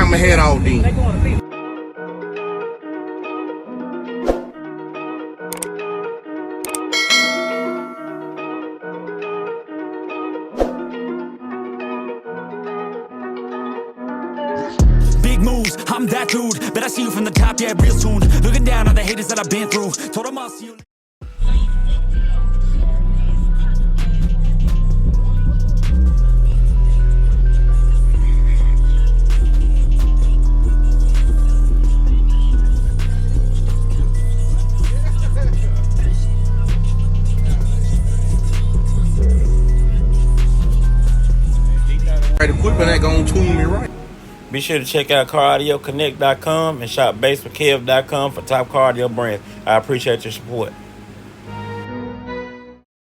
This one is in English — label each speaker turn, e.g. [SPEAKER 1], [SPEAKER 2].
[SPEAKER 1] I'ma head out then.
[SPEAKER 2] Big moves, I'm that dude. Bet I see you from the top, yeah, real soon. Looking down on the haters that I've been through. Told them I'll see you.
[SPEAKER 1] Right equipment ain't gonna tune me right.
[SPEAKER 3] Be sure to check out CarAudioConnect.com and shop BASSWITHKEV.com for top car audio brands. I appreciate your support.